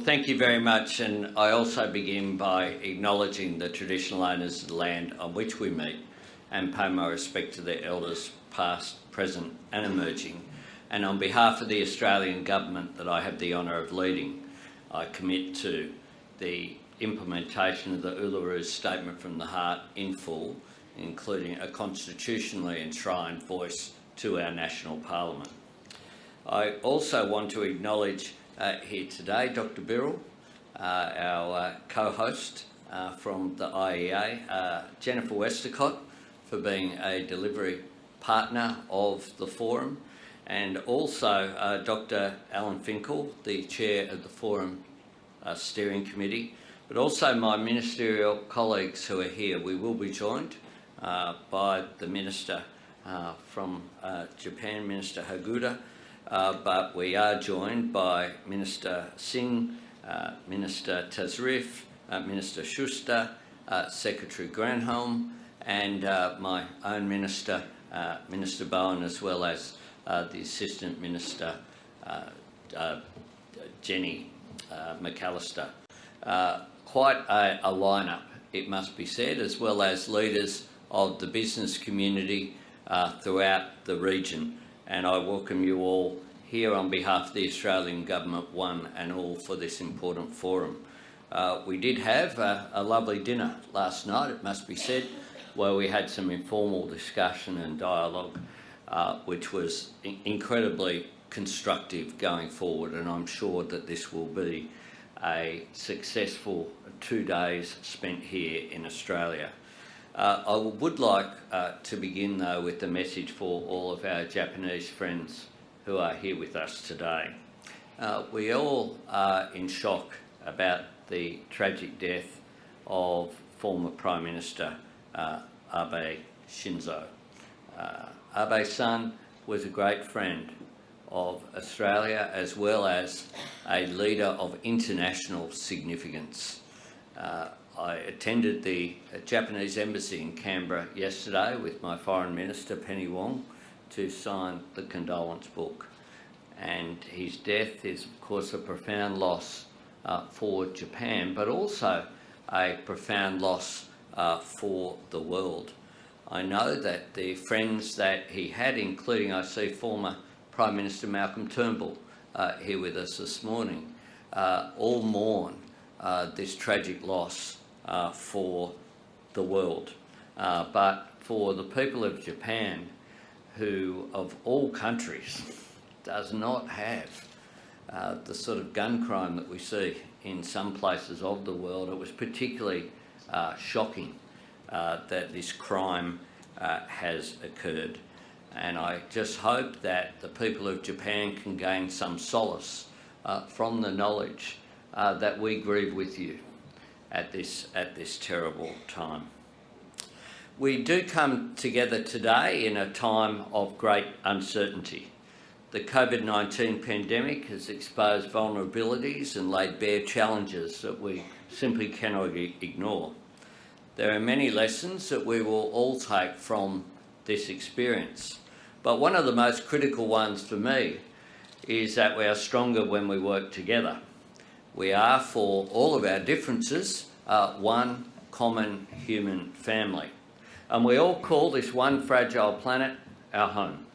thank you very much, and I also begin by acknowledging the traditional owners of the land on which we meet and pay my respect to their elders past, present and emerging. And on behalf of the Australian Government that I have the honour of leading, I commit to the implementation of the Uluru Statement from the Heart in full, including a constitutionally enshrined voice to our National Parliament. I also want to acknowledge here today Dr Birrell, our co-host from the IEA, Jennifer Westacott, for being a delivery partner of the forum, and also Dr Alan Finkel, the chair of the Forum Steering Committee, but also my ministerial colleagues who are here. We will be joined by the Minister from Japan, Minister Haguda, but we are joined by Minister Singh, Minister Tasrif, Minister Schuster, Secretary Granholm, and my own Minister, Minister Bowen, as well as the Assistant Minister, Jenny McAllister. Quite a lineup, it must be said, as well as leaders of the business community throughout the region. And I welcome you all here on behalf of the Australian Government, one and all, for this important forum. We did have a lovely dinner last night, it must be said, where we had some informal discussion and dialogue, which was incredibly constructive going forward, and I'm sure that this will be a successful 2 days spent here in Australia. I would like to begin, though, with a message for all of our Japanese friends who are here with us today. We all are in shock about the tragic death of former Prime Minister Abe Shinzo. Abe-san was a great friend of Australia, as well as a leader of international significance. I attended the Japanese embassy in Canberra yesterday with my Foreign Minister, Penny Wong, to sign the condolence book. And his death is, of course, a profound loss for Japan, but also a profound loss for the world. I know that the friends that he had, including, I see, former Prime Minister Malcolm Turnbull here with us this morning, all mourn this tragic loss for the world. But for the people of Japan, who of all countries does not have the sort of gun crime that we see in some places of the world, it was particularly shocking that this crime has occurred. And I just hope that the people of Japan can gain some solace from the knowledge that we grieve with you at this terrible time. We do come together today in a time of great uncertainty. The COVID-19 pandemic has exposed vulnerabilities and laid bare challenges that we simply cannot ignore. There are many lessons that we will all take from this experience, but one of the most critical ones for me is that we are stronger when we work together. We are, for all of our differences, one common human family. And we all call this one fragile planet our home.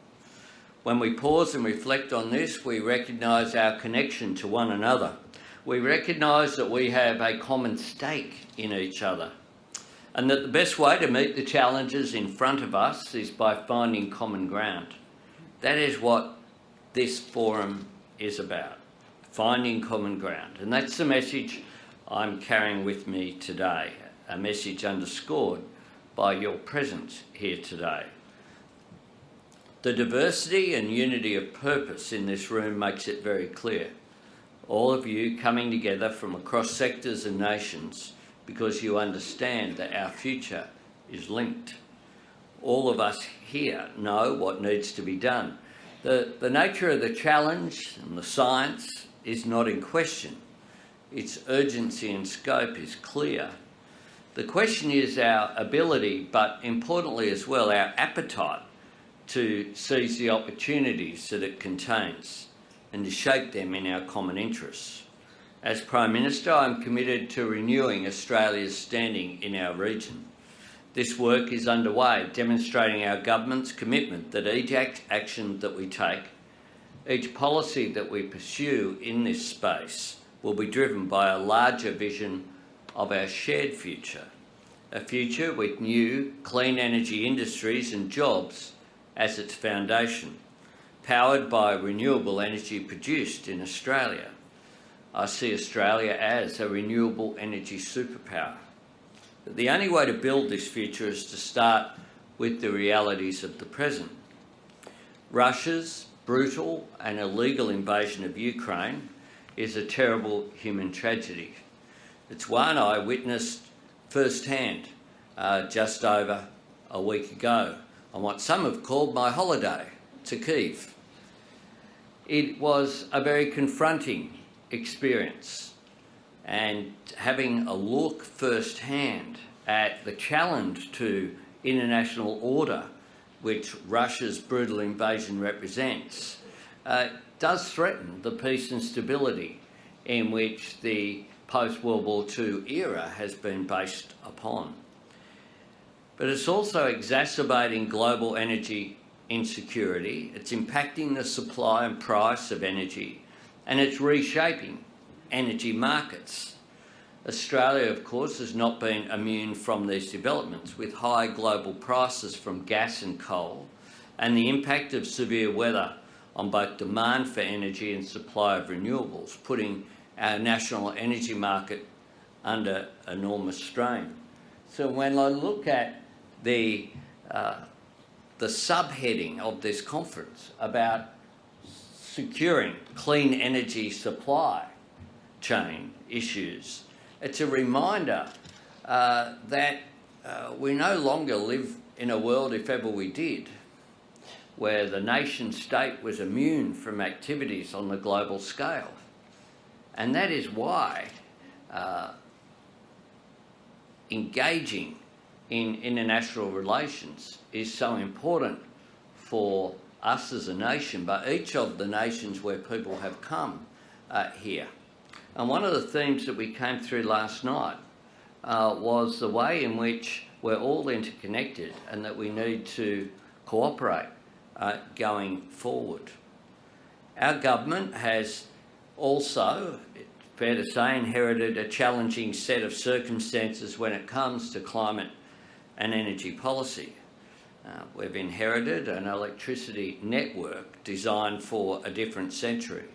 When we pause and reflect on this, we recognise our connection to one another. We recognise that we have a common stake in each other, and that the best way to meet the challenges in front of us is by finding common ground. That is what this forum is about, finding common ground. And that's the message I'm carrying with me today, a message underscored by your presence here today. The diversity and unity of purpose in this room makes it very clear. All of you coming together from across sectors and nations because you understand that our future is linked. All of us here know what needs to be done. The nature of the challenge and the science is not in question. Its urgency and scope is clear. The question is our ability, but importantly as well, our appetite to seize the opportunities that it contains and to shape them in our common interests. As Prime Minister, I'm committed to renewing Australia's standing in our region. This work is underway, demonstrating our government's commitment that each action that we take, each policy that we pursue in this space will be driven by a larger vision of our shared future, a future with new clean energy industries and jobs as its foundation, powered by renewable energy produced in Australia. I see Australia as a renewable energy superpower. But the only way to build this future is to start with the realities of the present. Russia's brutal and illegal invasion of Ukraine is a terrible human tragedy. It's one I witnessed firsthand just over a week ago on what some have called my holiday to Kyiv. It was a very confronting experience, and having a look firsthand at the challenge to international order which Russia's brutal invasion represents does threaten the peace and stability in which the post-World War II era has been based upon. But it's also exacerbating global energy insecurity, it's impacting the supply and price of energy, and it's reshaping energy markets. Australia, of course, has not been immune from these developments, with high global prices from gas and coal and the impact of severe weather on both demand for energy and supply of renewables, putting our national energy market under enormous strain. So when I look at the subheading of this conference about securing clean energy supply chain issues, it's a reminder that we no longer live in a world, if ever we did, where the nation state was immune from activities on the global scale. And that is why engaging in international relations is so important for us as a nation, but each of the nations where people have come here. And one of the themes that we came through last night was the way in which we're all interconnected and that we need to cooperate going forward. Our government has also, it's fair to say, inherited a challenging set of circumstances when it comes to climate and energy policy. We've inherited an electricity network designed for a different century.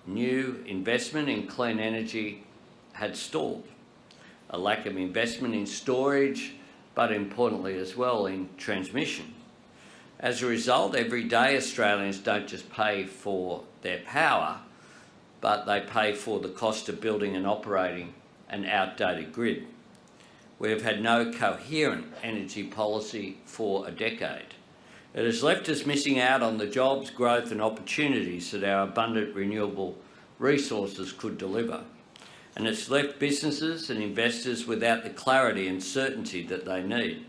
New investment in clean energy had stalled. A lack of investment in storage, but importantly as well in transmission. As a result, every day Australians don't just pay for their power, but they pay for the cost of building and operating an outdated grid. We have had no coherent energy policy for a decade. It has left us missing out on the jobs, growth and opportunities that our abundant renewable resources could deliver. And it's left businesses and investors without the clarity and certainty that they need.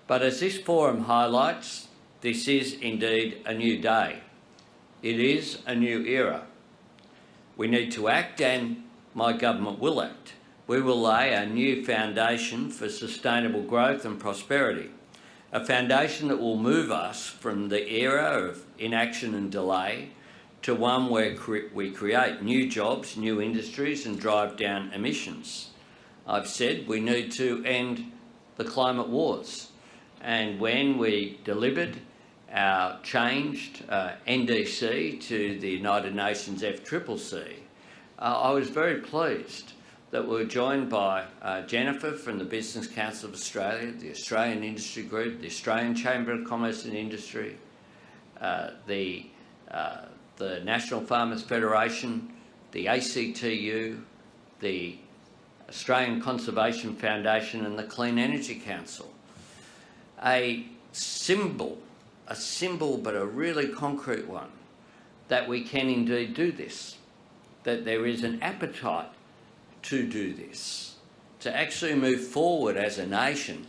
But as this forum highlights, this is indeed a new day. It is a new era. We need to act, and my government will act. We will lay a new foundation for sustainable growth and prosperity, a foundation that will move us from the era of inaction and delay to one where we create new jobs, new industries and drive down emissions. I've said we need to end the climate wars, and when we delivered our changed NDC to the United Nations FCCC, I was very pleased that we were joined by Jennifer from the Business Council of Australia, the Australian Industry Group, the Australian Chamber of Commerce and Industry, the National Farmers Federation, the ACTU, the Australian Conservation Foundation and the Clean Energy Council. A symbol but a really concrete one, that we can indeed do this, that there is an appetite to do this, to actually move forward as a nation,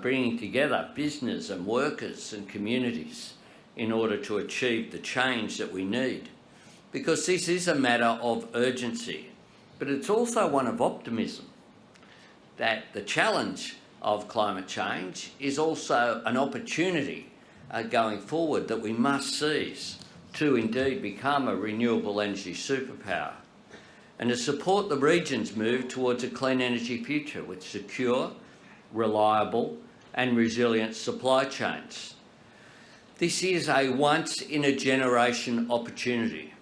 bringing together business and workers and communities in order to achieve the change that we need because this is a matter of urgency, but it's also one of optimism, that the challenge of climate change is also an opportunity going forward that we must seize to indeed become a renewable energy superpower, and to support the region's move towards a clean energy future with secure, reliable and resilient supply chains. This is a once-in-a-generation opportunity,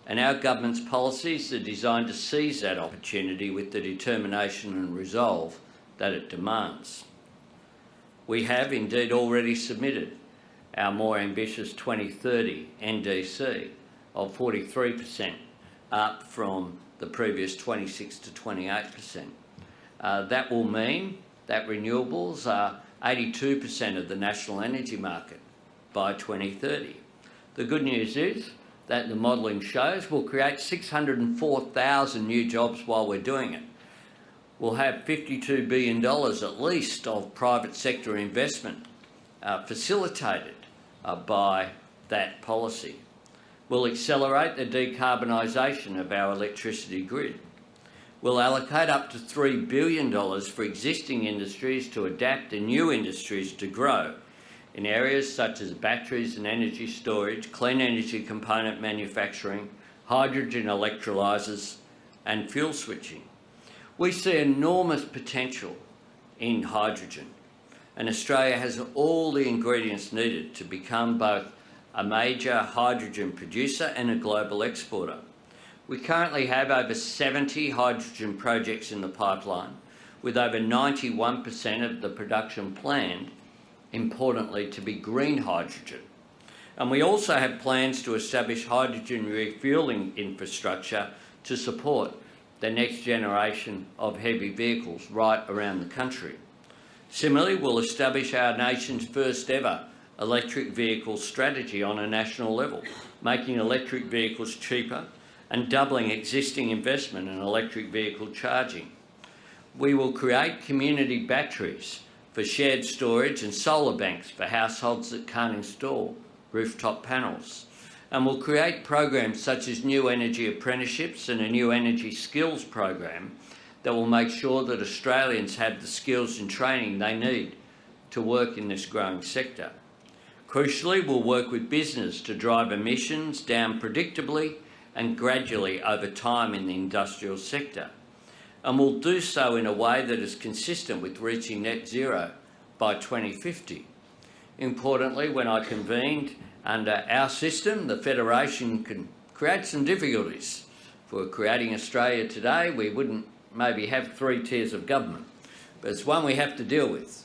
and our government's policies are designed to seize that opportunity with the determination and resolve that it demands. We have indeed already submitted our more ambitious 2030 NDC of 43%, up from the previous 26 to 28%. That will mean that renewables are 82% of the national energy market by 2030. The good news is that the modelling shows we'll create 604,000 new jobs while we're doing it. We'll have $52 billion at least of private sector investment facilitated by that policy. We'll accelerate the decarbonisation of our electricity grid. We'll allocate up to $3 billion for existing industries to adapt and new industries to grow in areas such as batteries and energy storage, clean energy component manufacturing, hydrogen electrolysers and fuel switching. We see enormous potential in hydrogen, and Australia has all the ingredients needed to become both a major hydrogen producer and a global exporter. We currently have over 70 hydrogen projects in the pipeline, with over 91% of the production planned, importantly, to be green hydrogen. And we also have plans to establish hydrogen refuelling infrastructure to support the next generation of heavy vehicles right around the country. Similarly, we'll establish our nation's first ever electric vehicle strategy on a national level, making electric vehicles cheaper and doubling existing investment in electric vehicle charging. We will create community batteries for shared storage and solar banks for households that can't install rooftop panels. And we'll create programs such as new energy apprenticeships and a new energy skills program that will make sure that Australians have the skills and training they need to work in this growing sector. Crucially, we'll work with business to drive emissions down predictably and gradually over time in the industrial sector. And we'll do so in a way that is consistent with reaching net zero by 2050. Importantly, when I convened under our system, the Federation can create some difficulties. If we're creating Australia today, we wouldn't maybe have 3 tiers of government, but it's one we have to deal with.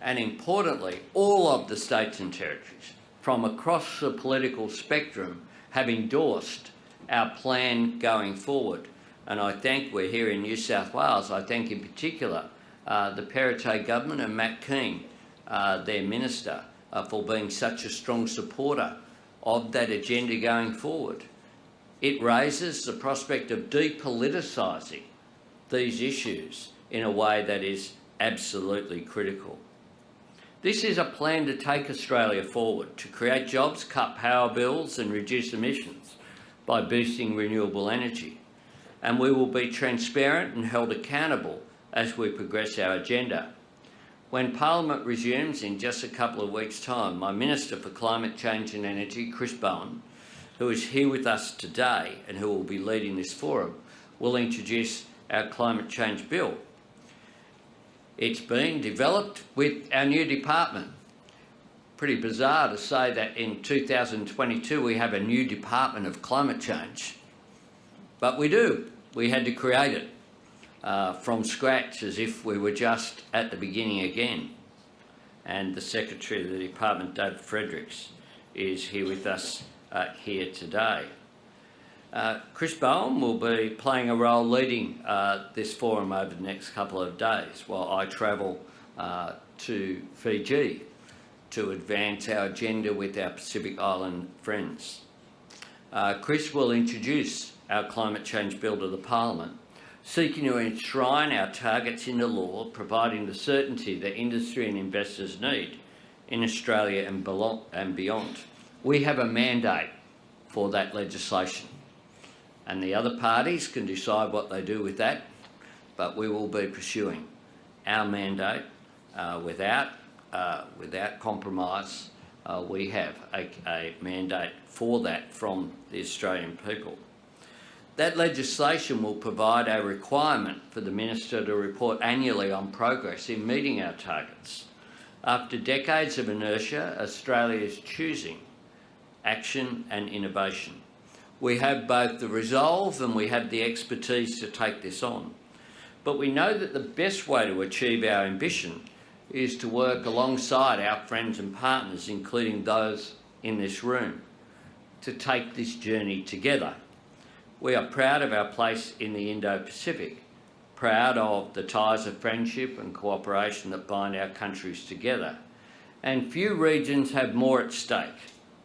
And importantly, all of the states and territories from across the political spectrum have endorsed our plan going forward. And I thank, we're here in New South Wales, I thank in particular the Perrottet government and Matt Keane, their minister, for being such a strong supporter of that agenda going forward. It raises the prospect of depoliticising these issues in a way that is absolutely critical. This is a plan to take Australia forward, to create jobs, cut power bills and reduce emissions by boosting renewable energy. And we will be transparent and held accountable as we progress our agenda. When Parliament resumes in just a couple of weeks' time, my Minister for Climate Change and Energy, Chris Bowen, who is here with us today and who will be leading this forum, will introduce our climate change bill. It's been developed with our new department. Pretty bizarre to say that in 2022 we have a new Department of Climate Change, but we do. We had to create it from scratch, as if we were just at the beginning again. And the Secretary of the Department, Dave Fredericks, is here with us here today. Chris Bowen will be playing a role leading this forum over the next couple of days while I travel to Fiji to advance our agenda with our Pacific Island friends. Chris will introduce our climate change bill to the Parliament, seeking to enshrine our targets into law, providing the certainty that industry and investors need in Australia and beyond. We have a mandate for that legislation. and the other parties can decide what they do with that, but we will be pursuing our mandate without compromise. We have a mandate for that from the Australian people. That legislation will provide a requirement for the Minister to report annually on progress in meeting our targets. After decades of inertia, Australia is choosing action and innovation. We have both the resolve and we have the expertise to take this on. But we know that the best way to achieve our ambition is to work alongside our friends and partners, including those in this room, to take this journey together. We are proud of our place in the Indo-Pacific, proud of the ties of friendship and cooperation that bind our countries together, and few regions have more at stake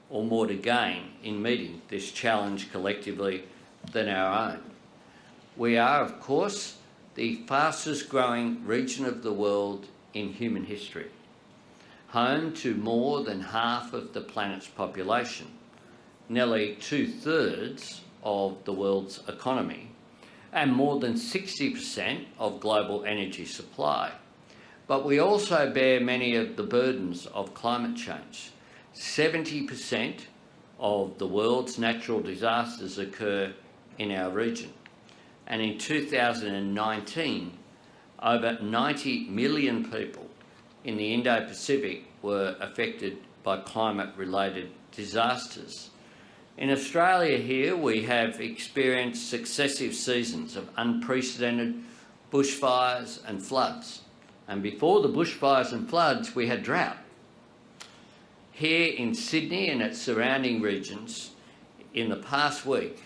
or more to gain in meeting this challenge collectively than our own. We are, of course, the fastest growing region of the world in human history, home to more than half of the planet's population, nearly 2/3 of the world's economy, and more than 60% of global energy supply. But we also bear many of the burdens of climate change. 70% of the world's natural disasters occur in our region. And in 2019, over 90 million people in the Indo-Pacific were affected by climate-related disasters. In Australia here, we have experienced successive seasons of unprecedented bushfires and floods. And before the bushfires and floods, we had drought. Here in Sydney and its surrounding regions, in the past week,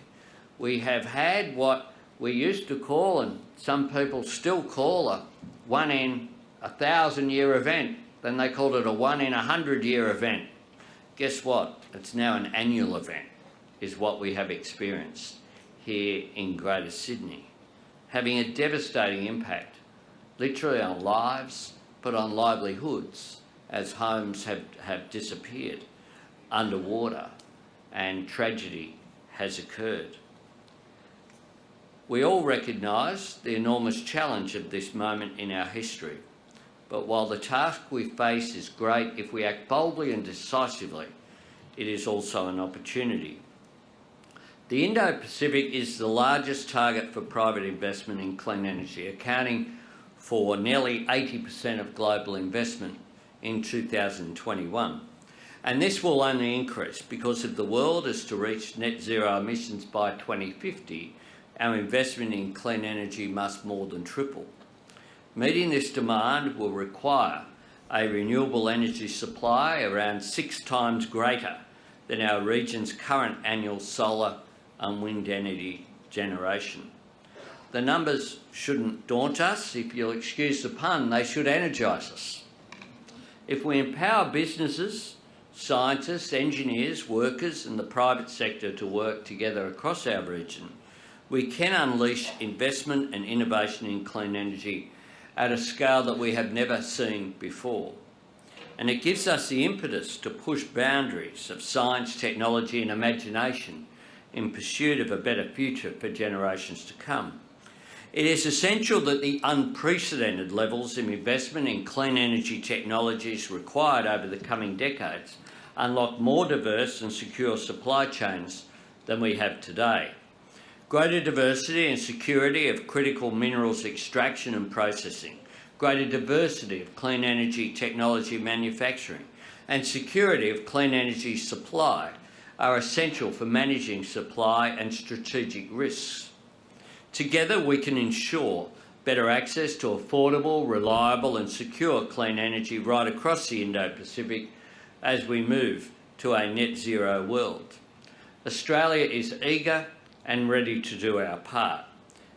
we have had what we used to call, and some people still call, a 1 in 1,000-year event. Then they called it a 1 in 100-year event. Guess what? It's now an annual event, is what we have experienced here in Greater Sydney, having a devastating impact, literally on lives, but on livelihoods, as homes have disappeared underwater and tragedy has occurred. We all recognise the enormous challenge of this moment in our history, but while the task we face is great, if we act boldly and decisively, it is also an opportunity. The Indo-Pacific is the largest target for private investment in clean energy, accounting for nearly 80% of global investment in 2021. And this will only increase because if the world is to reach net zero emissions by 2050, our investment in clean energy must more than triple. Meeting this demand will require a renewable energy supply around 6 times greater than our region's current annual solar and wind energy generation. The numbers shouldn't daunt us. If you'll excuse the pun, they should energise us. If we empower businesses, scientists, engineers, workers and the private sector to work together across our region, we can unleash investment and innovation in clean energy at a scale that we have never seen before. And it gives us the impetus to push boundaries of science, technology and imagination in pursuit of a better future for generations to come. It is essential that the unprecedented levels of investment in clean energy technologies required over the coming decades unlock more diverse and secure supply chains than we have today. Greater diversity and security of critical minerals extraction and processing, greater diversity of clean energy technology manufacturing, and security of clean energy supply are essential for managing supply and strategic risks. Together we can ensure better access to affordable, reliable and secure clean energy right across the Indo-Pacific as we move to a net zero world. Australia is eager and ready to do our part.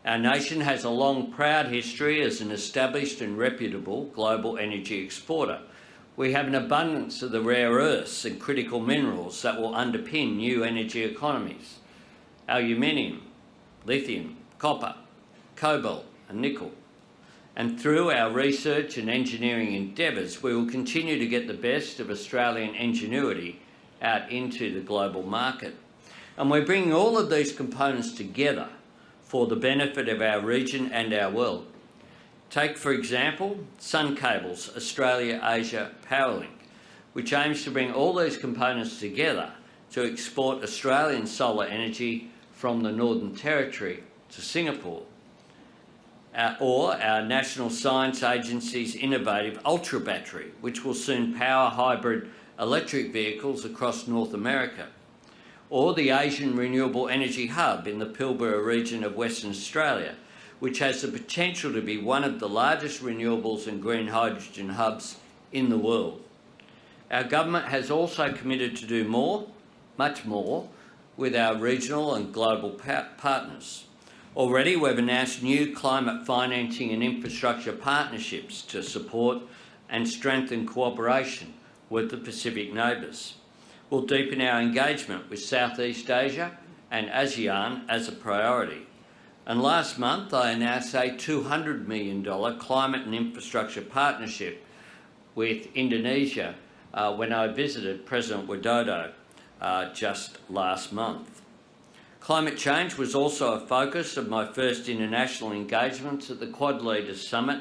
Our nation has a long, proud history as an established and reputable global energy exporter. We have an abundance of the rare earths and critical minerals that will underpin new energy economies. Aluminium, lithium, copper, cobalt and nickel. And through our research and engineering endeavours, we will continue to get the best of Australian ingenuity out into the global market. And we're bringing all of these components together for the benefit of our region and our world. Take, for example, Sun Cable's Australia-Asia Powerlink, which aims to bring all these components together to export Australian solar energy from the Northern Territory to Singapore. Or our National Science Agency's innovative Ultra Battery, which will soon power hybrid electric vehicles across North America. Or the Asian Renewable Energy Hub in the Pilbara region of Western Australia, which has the potential to be one of the largest renewables and green hydrogen hubs in the world. Our government has also committed to do more, much more, with our regional and global partners. Already we've announced new climate financing and infrastructure partnerships to support and strengthen cooperation with the Pacific neighbours. We'll deepen our engagement with Southeast Asia and ASEAN as a priority. And last month I announced a $200 million climate and infrastructure partnership with Indonesia when I visited President Widodo just last month. Climate change was also a focus of my first international engagements at the Quad Leaders Summit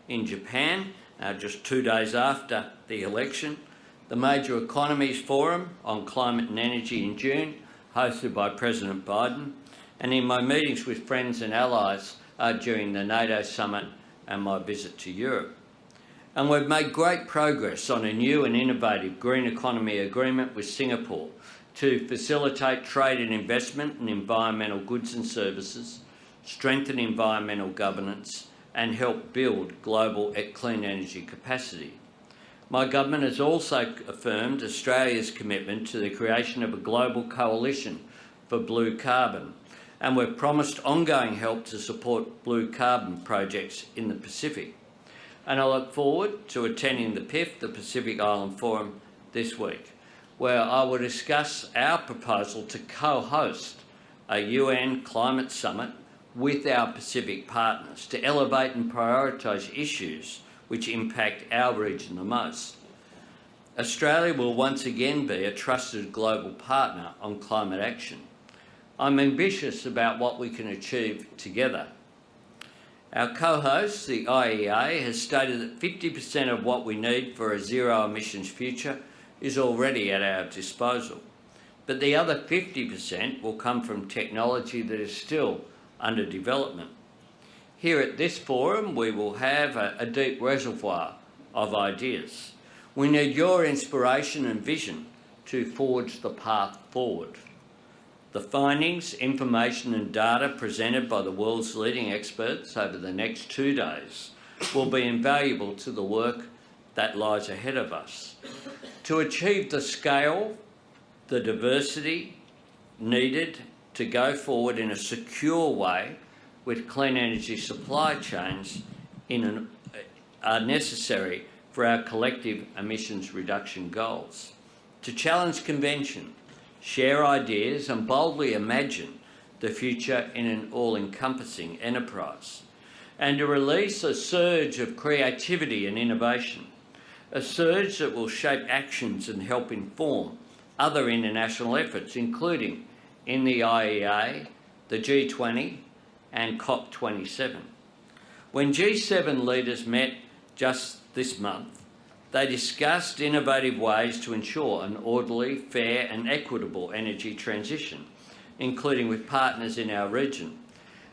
in Japan, just 2 days after the election, the Major Economies Forum on Climate and Energy in June, hosted by President Biden, and in my meetings with friends and allies during the NATO Summit and my visit to Europe. And we've made great progress on a new and innovative green economy agreement with Singapore to facilitate trade and investment in environmental goods and services, strengthen environmental governance, and help build global clean energy capacity. My government has also affirmed Australia's commitment to the creation of a global coalition for blue carbon, and we've promised ongoing help to support blue carbon projects in the Pacific. And I look forward to attending the PIF, the Pacific Island Forum, this week, where I will discuss our proposal to co-host a UN climate summit with our Pacific partners to elevate and prioritise issues which impact our region the most. Australia will once again be a trusted global partner on climate action. I'm ambitious about what we can achieve together. Our co-host, the IEA, has stated that 50% of what we need for a zero emissions future is already at our disposal. But the other 50% will come from technology that is still under development. Here at this forum, we will have a deep reservoir of ideas. We need your inspiration and vision to forge the path forward. The findings, information and data presented by the world's leading experts over the next 2 days will be invaluable to the work that lies ahead of us. To achieve the scale, the diversity needed to go forward in a secure way with clean energy supply chains are necessary for our collective emissions reduction goals. To challenge convention, share ideas and boldly imagine the future in an all-encompassing enterprise, and to release a surge of creativity and innovation, a surge that will shape actions and help inform other international efforts, including in the IEA, the G20 and COP27. When G7 leaders met just this month, they discussed innovative ways to ensure an orderly, fair and equitable energy transition, including with partners in our region.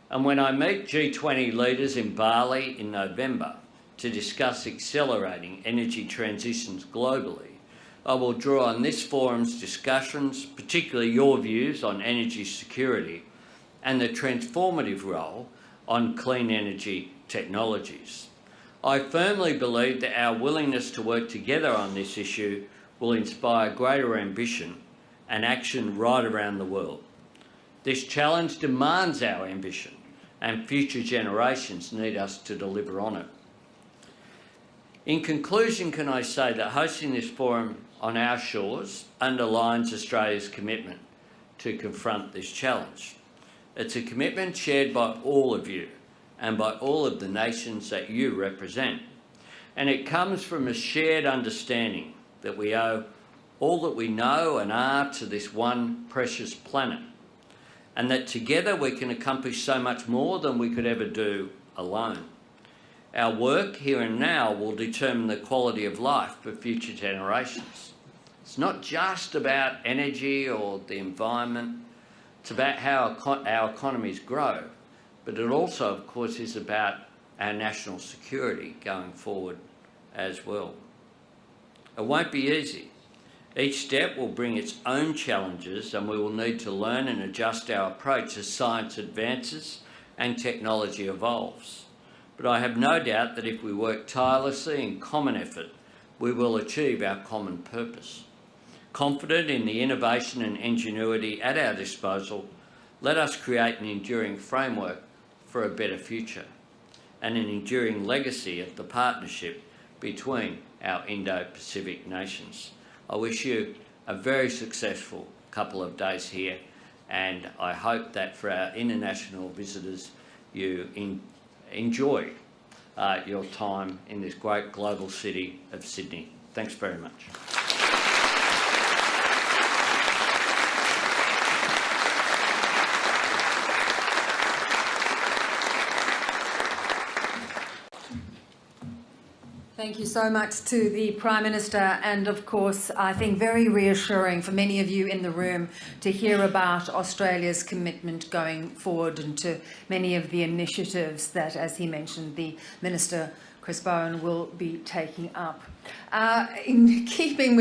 And when I meet G20 leaders in Bali in November to discuss accelerating energy transitions globally, I will draw on this forum's discussions, particularly your views on energy security and the transformative role on clean energy technologies. I firmly believe that our willingness to work together on this issue will inspire greater ambition and action right around the world. This challenge demands our ambition, and future generations need us to deliver on it. In conclusion, can I say that hosting this forum on our shores underlines Australia's commitment to confront this challenge. It's a commitment shared by all of you and by all of the nations that you represent. And it comes from a shared understanding that we owe all that we know and are to this one precious planet, and that together we can accomplish so much more than we could ever do alone. Our work here and now will determine the quality of life for future generations. It's not just about energy or the environment, it's about how our economies grow, but it also, of course, is about our national security going forward as well. It won't be easy. Each step will bring its own challenges, and we will need to learn and adjust our approach as science advances and technology evolves. But I have no doubt that if we work tirelessly in common effort, we will achieve our common purpose. Confident in the innovation and ingenuity at our disposal, let us create an enduring framework for a better future and an enduring legacy of the partnership between our Indo-Pacific nations. I wish you a very successful couple of days here, and I hope that for our international visitors you enjoy your time in this great global city of Sydney. Thanks very much. Thank you so much to the Prime Minister, and of course I think very reassuring for many of you in the room to hear about Australia's commitment going forward and to many of the initiatives that, as he mentioned, the Minister Chris Bowen will be taking up. In keeping with